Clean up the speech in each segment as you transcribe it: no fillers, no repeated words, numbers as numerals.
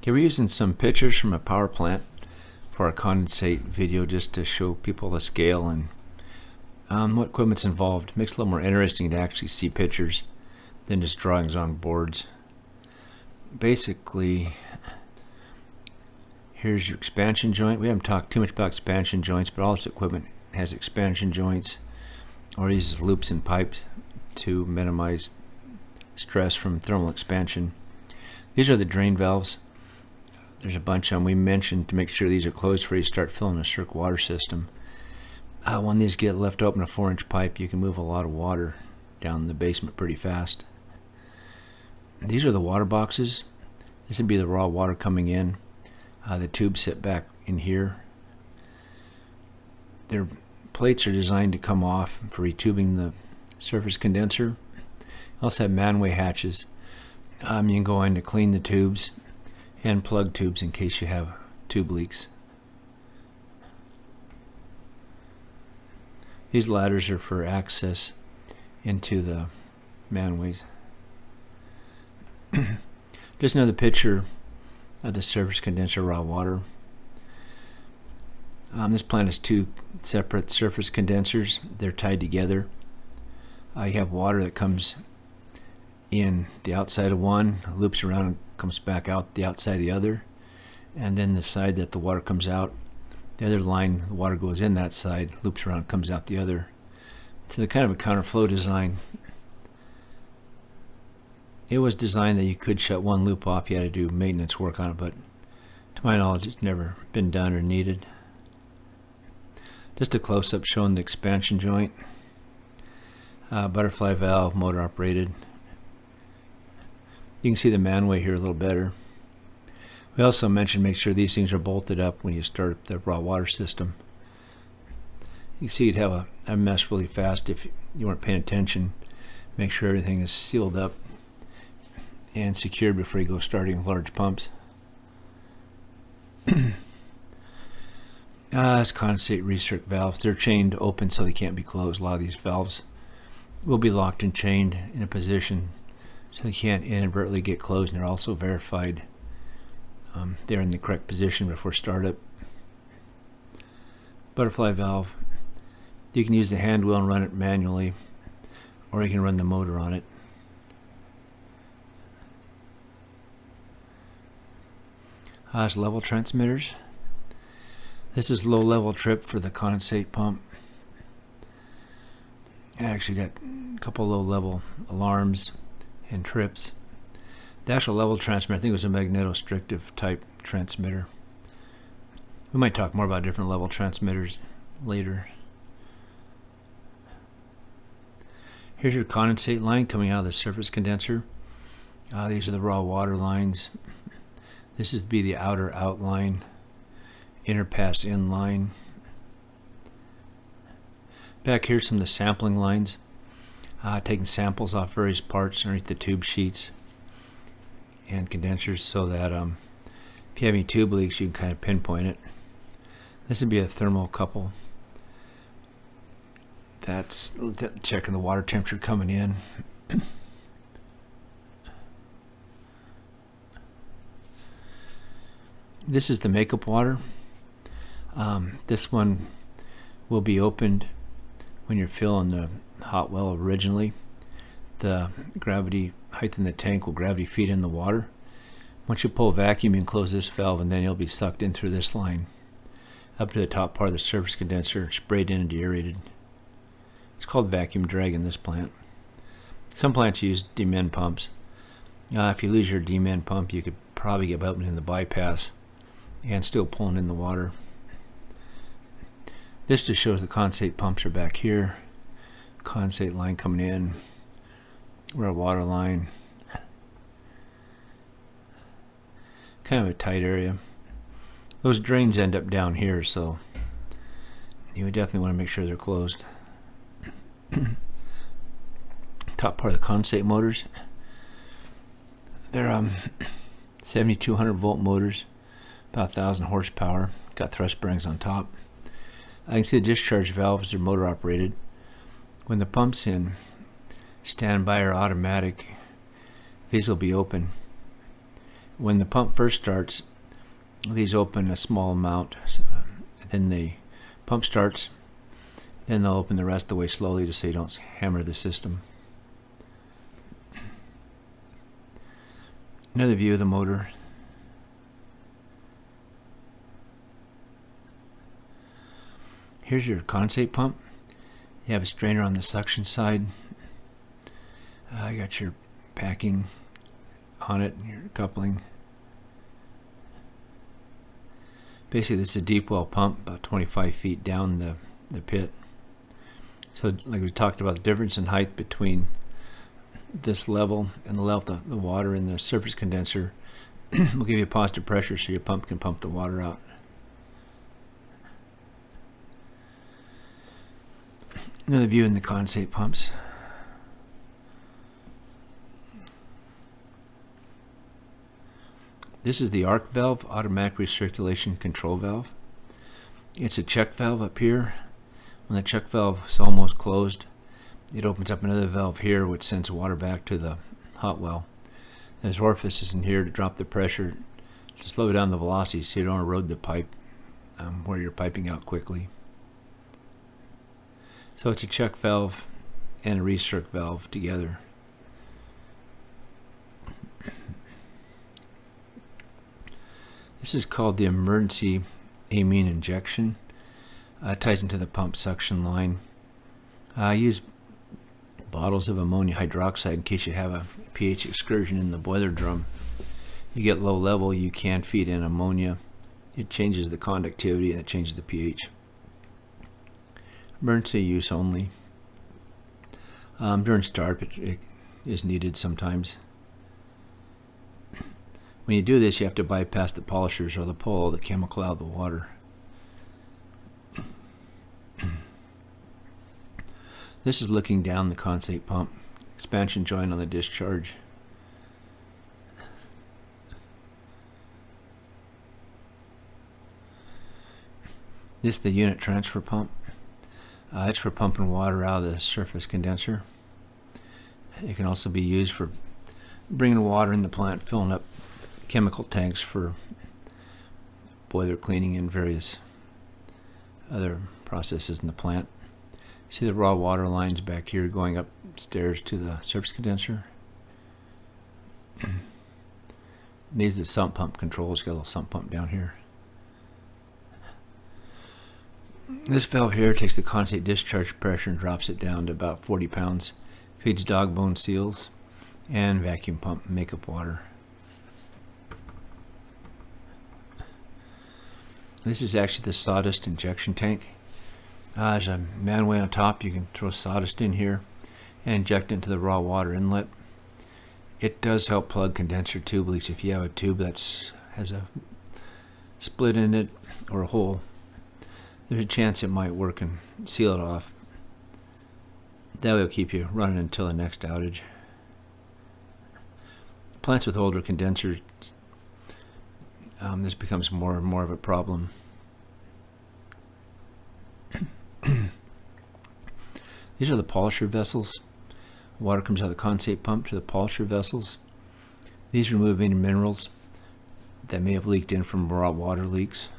Okay, we're using some pictures from a power plant for our condensate video just to show people the scale and what equipment's involved. Makes it a little more interesting to actually see pictures than just drawings on boards. Basically, here's your expansion joint. We haven't talked too much about expansion joints, but all this equipment has expansion joints or uses loops and pipes to minimize stress from thermal expansion. These are the drain valves. There's a bunch of them. We mentioned to make sure these are closed before you start filling a circ water system. When these get left open, a 4-inch pipe, you can move a lot of water down the basement pretty fast. These are the water boxes. This would be the raw water coming in. The tubes sit back in here. Their plates are designed to come off for retubing the surface condenser. Also have manway hatches. You can go in to clean the tubes and plug tubes in case you have tube leaks. These ladders are for access into the manways. Just another picture of the surface condenser raw water. This plant has two separate surface condensers. They're tied together. You have water that comes in the outside of one, loops around and comes back out the outside of the other, and then the side that the water comes out, the other line, the water goes in that side, loops around and comes out the other. So the kind of a counterflow design. It was designed that you could shut one loop off. You had to do maintenance work on it, but to my knowledge it's never been done or needed. Just a close-up showing the expansion joint. Butterfly valve, motor operated. You can see the manway here a little better. We also mentioned make sure these things are bolted up when you start up the raw water system. You see you'd have a mess really fast if you weren't paying attention. Make sure everything is sealed up and secured before you go starting large pumps. It's condensate recirc valves. They're chained open so they can't be closed. A lot of these valves will be locked and chained in a position so they can't inadvertently get closed, and they're also verified they're in the correct position before startup. Butterfly valve. You can use the hand wheel and run it manually, or you can run the motor on it. It's level transmitters. This is low level trip for the condensate pump. I actually got a couple low level alarms and trips. The actual level transmitter, I think it was a magnetostrictive type transmitter. We might talk more about different level transmitters later. Here's your condensate line coming out of the surface condenser. These are the raw water lines. This is to be the outer outline, inner pass in line. Back here's some of the sampling lines. Taking samples off various parts underneath the tube sheets and condensers so that if you have any tube leaks you can kind of pinpoint it. This would be a thermocouple. That's checking the water temperature coming in. This is the makeup water. This one will be opened when you're filling the hot well originally. The gravity height in the tank will gravity feed in the water. Once you pull a vacuum, you can close this valve and then it'll be sucked in through this line up to the top part of the surface condenser, sprayed in and deaerated. It's called vacuum drag in this plant. Some plants use demin pumps. If you lose your demin pump, you could probably get opening the bypass and still pulling in the water. This just shows the condensate pumps are back here. Condensate line coming in. We're a water line. Kind of a tight area. Those drains end up down here, so you would definitely want to make sure they're closed. Top part of the condensate motors. They're 7200 volt motors, about 1000 horsepower. Got thrust bearings on top. I can see the discharge valves are motor operated. When the pump's in standby or automatic, these will be open. when the pump first starts, these open a small amount, then the pump starts, then they'll open the rest of the way slowly just so you don't hammer the system. Another view of the motor. Here's your condensate pump. You have a strainer on the suction side. You got your packing on it, your coupling. Basically, this is a deep well pump, about 25 feet down the pit. So, like we talked about, the difference in height between this level and the level of the water in the surface condenser will give you a positive pressure so your pump can pump the water out. Another view in the condensate pumps. This is the arc valve, automatic recirculation control valve. It's a check valve up here. When the check valve is almost closed, it opens up another valve here which sends water back to the hot well. There's orifices in here to drop the pressure to slow down the velocity so you don't erode the pipe where you're piping out quickly. So it's a check valve and a recirc valve together. This is called the emergency amine injection. It ties into the pump suction line. I use bottles of ammonia hydroxide in case you have a pH excursion in the boiler drum. You get low level, you can feed in ammonia. It changes the conductivity and it changes the pH. Emergency use only. During startup it is needed sometimes. When you do this, you have to bypass the polishers or they'll pull all the chemical out of the water. This is looking down the condensate pump. Expansion joint on the discharge. This is the unit transfer pump. It's for pumping water out of the surface condenser. It can also be used for bringing water in the plant, filling up chemical tanks for boiler cleaning and various other processes in the plant. See the raw water lines back here going upstairs to the surface condenser. These are the sump pump controls. Got a little sump pump down here. This valve here takes the condensate discharge pressure and drops it down to about 40 pounds. Feeds Dogbone Seals and vacuum pump makeup water. This is actually the sawdust injection tank. There's a manway on top. You can throw sawdust in here and inject it into the raw water inlet. It does help plug condenser tube leaks. If you have a tube that has a split in it or a hole, there's a chance it might work and seal it off. That will keep you running until the next outage. Plants with older condensers, this becomes more and more of a problem. These are the polisher vessels. Water comes out of the condensate pump to the polisher vessels. These remove any minerals that may have leaked in from raw water leaks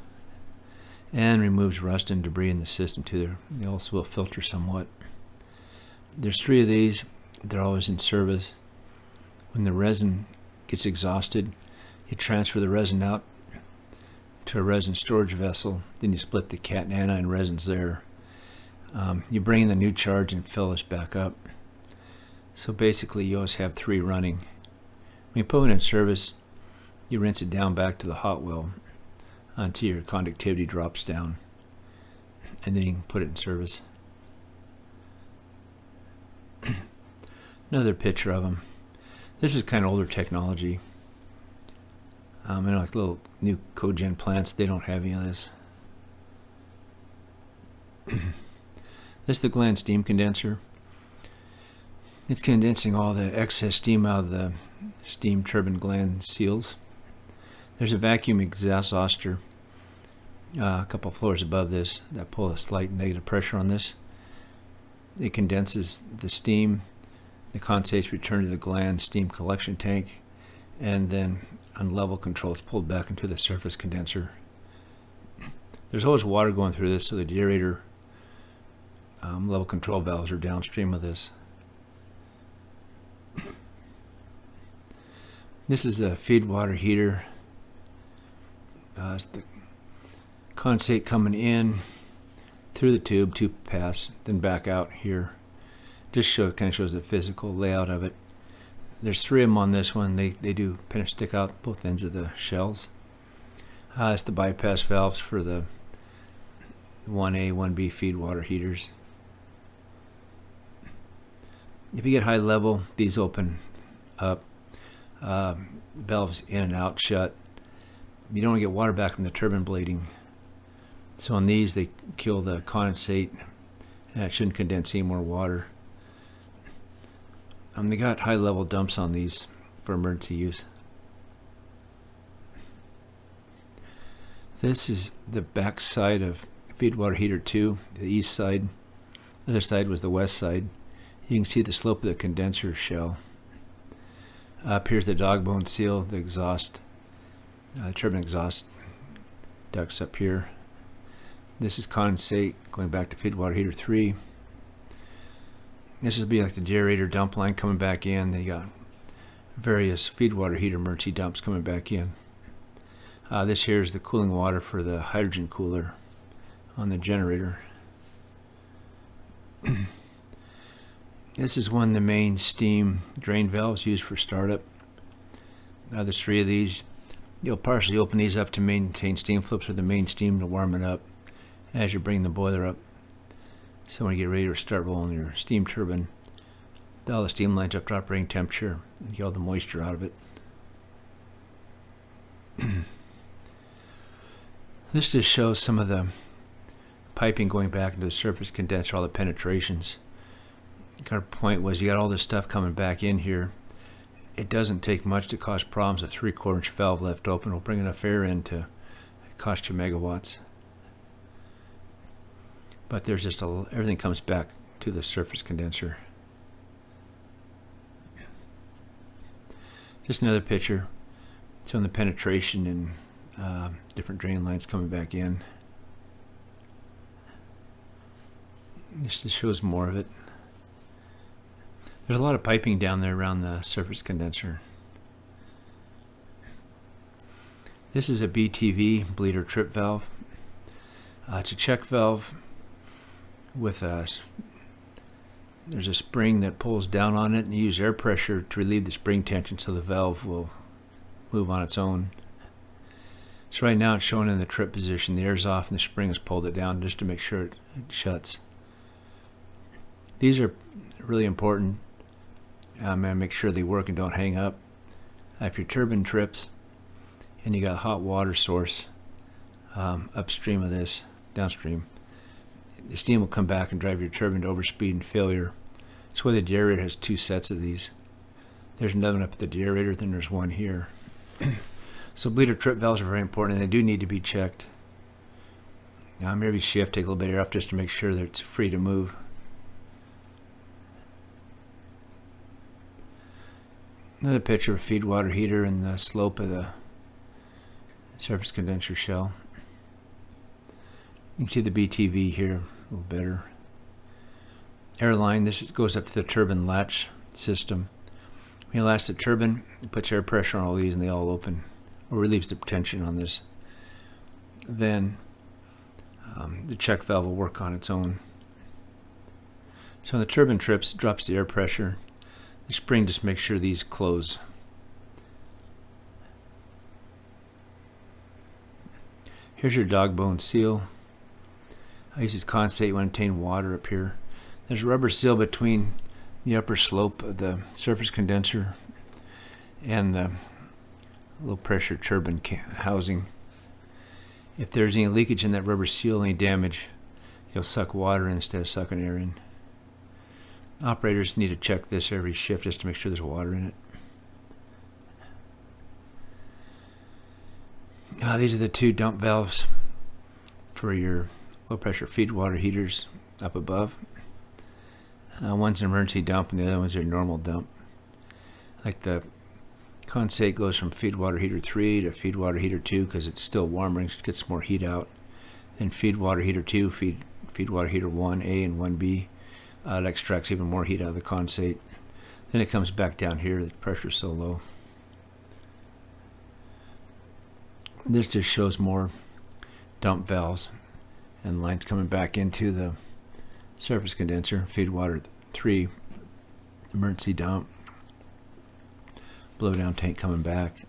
and removes rust and debris in the system too. They also will filter somewhat. There's 3 of these. They're always in service. When the resin gets exhausted, you transfer the resin out to a resin storage vessel. Then you split the cat and anion resins there. You bring in the new charge and fill this back up. So basically you always have 3 running. When you put it in service, you rinse it down back to the hot well until your conductivity drops down, and then you can put it in service. Another picture of them. This is kind of older technology. Like little new cogen plants, they don't have any of this. This is the gland steam condenser. It's condensing all the excess steam out of the steam turbine gland seals. There's a vacuum exhauster a couple floors above this that pull a slight negative pressure on this. It condenses the steam. The condensates return to the gland steam collection tank, and then on level control, it's pulled back into the surface condenser. There's always water going through this, so the deaerator level control valves are downstream of this. This is a feed water heater. It's the condensate coming in through the tube pass, then back out here. Just kind of shows the physical layout of it. There's 3 of them on this one. They do kind of stick out both ends of the shells. It's the bypass valves for the 1A, 1B feed water heaters. If you get high level, these open up. Valves in and out shut. You don't want to get water back from the turbine blading. So on these, they kill the condensate, and it shouldn't condense any more water. They got high level dumps on these for emergency use. This is the back side of feed water heater 2, the east side. The other side was the west side. You can see the slope of the condenser shell. Up here's the Dogbone Seal, the exhaust, turbine exhaust ducts up here. This is condensate going back to feed water heater 3. This would be like the deaerator dump line coming back in. Then you got various feed water heater emergency dumps coming back in. This here is the cooling water for the hydrogen cooler on the generator. This is one of the main steam drain valves used for startup. There's 3 of these. You'll partially open these up to maintain steam flips with the main steam to warm it up as you bring the boiler up. So when you get ready to start rolling your steam turbine, all the steam lines up to operating temperature and get all the moisture out of it. This just shows some of the piping going back into the surface condenser, all the penetrations. Our point was you got all this stuff coming back in here. It doesn't take much to cause problems. A 3/4 inch valve left open will bring enough air in to cost you megawatts. But there's just everything comes back to the surface condenser. Just another picture showing the penetration and different drain lines coming back in. This just shows more of it. There's a lot of piping down there around the surface condenser. This is a BTV, bleeder trip valve. It's a check valve with there's a spring that pulls down on it, and you use air pressure to relieve the spring tension so the valve will move on its own. So right now it's showing in the trip position. The air's off and the spring has pulled it down just to make sure it shuts. These are really important. And make sure they work and don't hang up. If your turbine trips and you got a hot water source upstream of this, downstream, the steam will come back and drive your turbine to overspeed and failure. That's why the deaerator has 2 sets of these. There's another one up at the deaerator, then there's one here. So bleeder trip valves are very important, and they do need to be checked. Every shift, take a little bit of air off just to make sure that it's free to move. Another picture of a feed water heater and the slope of the surface condenser shell. You can see the BTV here a little better. Airline, this goes up to the turbine latch system. When you latch the turbine, it puts air pressure on all these and they all open, or relieves the tension on this. Then the check valve will work on its own. So when the turbine trips, drops the air pressure. The spring just makes sure these close. Here's your Dogbone Seal. I use this condensate to contain water up here. There's a rubber seal between the upper slope of the surface condenser and the low pressure turbine housing. If there's any leakage in that rubber seal, any damage, you'll suck water in instead of sucking air in. Operators need to check this every shift just to make sure there's water in it. These are the 2 dump valves for your low pressure feed water heaters up above. One's an emergency dump and the other one's your normal dump. Like the Condensate goes from feed water heater 3 to feed water heater 2 because it's still warmer and gets more heat out. Then feed water heater 2, feed water heater 1A and 1B. It extracts even more heat out of the condensate. Then it comes back down here, the pressure's so low. This just shows more dump valves and lines coming back into the surface condenser. Feed water 3, emergency dump. Blow down tank coming back.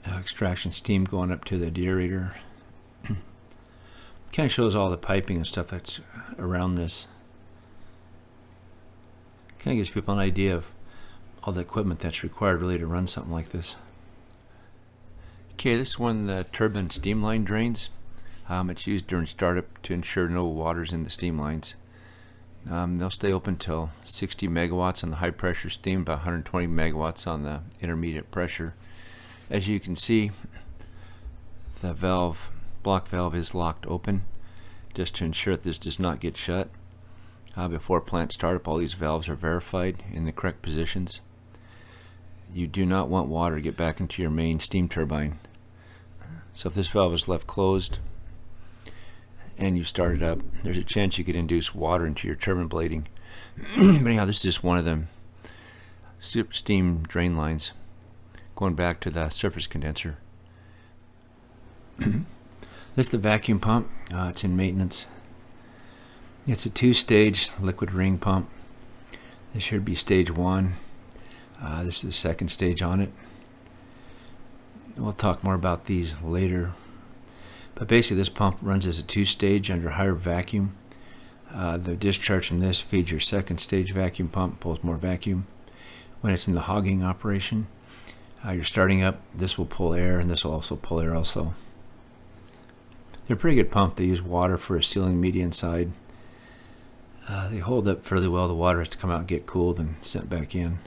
Extraction steam going up to the deaerator. Kind of shows all the piping and stuff that's around this. Kind of gives people an idea of all the equipment that's required really to run something like this. Okay, this is one of the Turbine Steamline drains. It's used during startup to ensure no water's in the steam lines. They'll stay open till 60 megawatts on the high pressure steam, about 120 megawatts on the intermediate pressure. As you can see, the block valve is locked open just to ensure that this does not get shut. Before plant startup, all these valves are verified in the correct positions. You do not want water to get back into your main steam turbine. So if this valve is left closed and you start it up, there's a chance you could induce water into your turbine blading. But anyhow, this is just one of them steam drain lines going back to the surface condenser. This is the vacuum pump. It's in maintenance. It's a 2-stage liquid ring pump. This should be stage 1. This is the second stage on it. We'll talk more about these later. But basically this pump runs as a 2-stage under higher vacuum. The discharge from this feeds your second stage vacuum pump, pulls more vacuum. When it's in the hogging operation, you're starting up, this will pull air and this will also pull air also. They're a pretty good pump. They use water for a sealing media inside. They hold up fairly well. The water has to come out and get cooled and sent back in.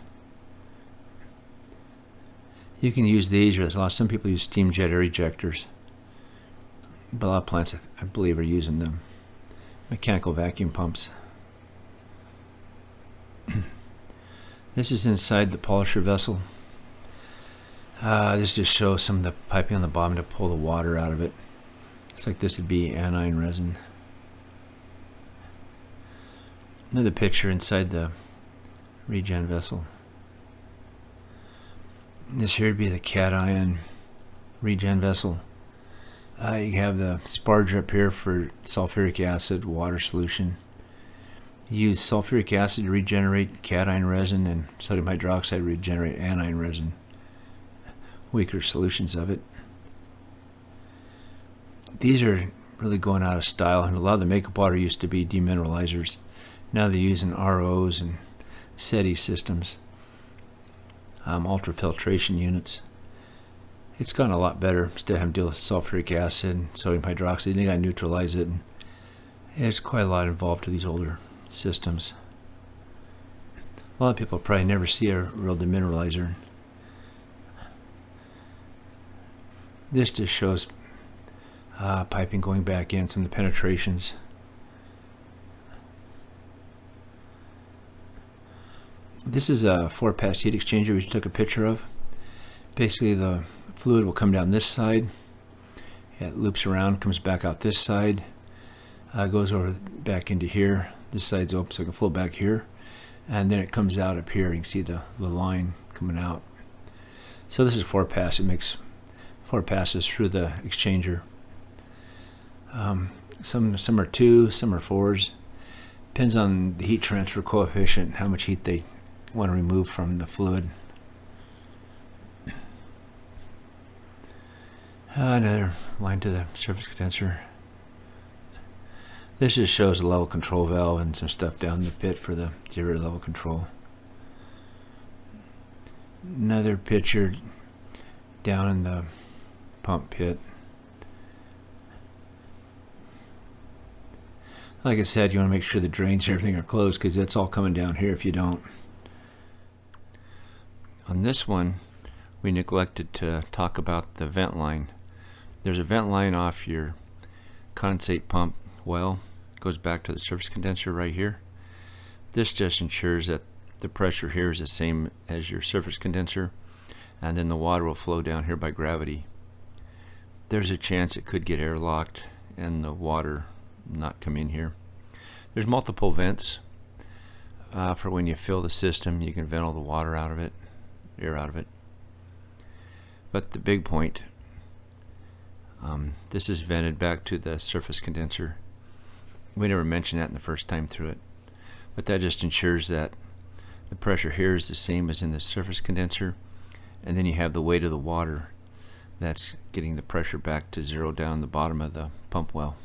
You can use these, or some people use steam jet air ejectors. But a lot of plants, I believe, are using them. Mechanical vacuum pumps. This is inside the polisher vessel. This just shows some of the piping on the bottom to pull the water out of it. Looks like this would be aniline resin. Another picture inside the Regen Vessel. This here would be the cation Regen Vessel. You have the sparger up here for sulfuric acid water solution. You use sulfuric acid to regenerate cation resin, and sodium hydroxide to regenerate aniline resin. Weaker solutions of it. These are really going out of style, and a lot of the makeup water used to be demineralizers. Now they're using ROs and SETI systems, ultrafiltration units. It's gotten a lot better. Instead of having to deal with sulfuric acid and sodium hydroxide, they got to neutralize it. And there's quite a lot involved to these older systems. A lot of people probably never see a real demineralizer. This just shows piping going back in, some of the penetrations. This is a 4-pass heat exchanger we took a picture of. Basically the fluid will come down this side, it loops around, comes back out this side, goes over back into here. This side's open so it can flow back here, and then it comes out up here. You can see the line coming out. So this is 4-pass. It makes 4 passes through the exchanger. Some are 2, some are 4s. Depends on the heat transfer coefficient, how much heat they want to remove from the fluid. Another line to the surface condenser. This just shows the level control valve and some stuff down the pit for the zero level control. Another picture down in the pump pit. Like I said, you want to make sure the drains and everything are closed, because it's all coming down here if you don't. On this one, we neglected to talk about the vent line. There's a vent line off your condensate pump well. It goes back to the surface condenser right here. This just ensures that the pressure here is the same as your surface condenser, and then the water will flow down here by gravity. There's a chance it could get airlocked and the water not come in here. There's multiple vents for when you fill the system. You can vent all the water out of it, air out of it. But the big point, this is vented back to the surface condenser. We never mentioned that in the first time through it, but that just ensures that the pressure here is the same as in the surface condenser, and then you have the weight of the water that's getting the pressure back to zero down the bottom of the pump well.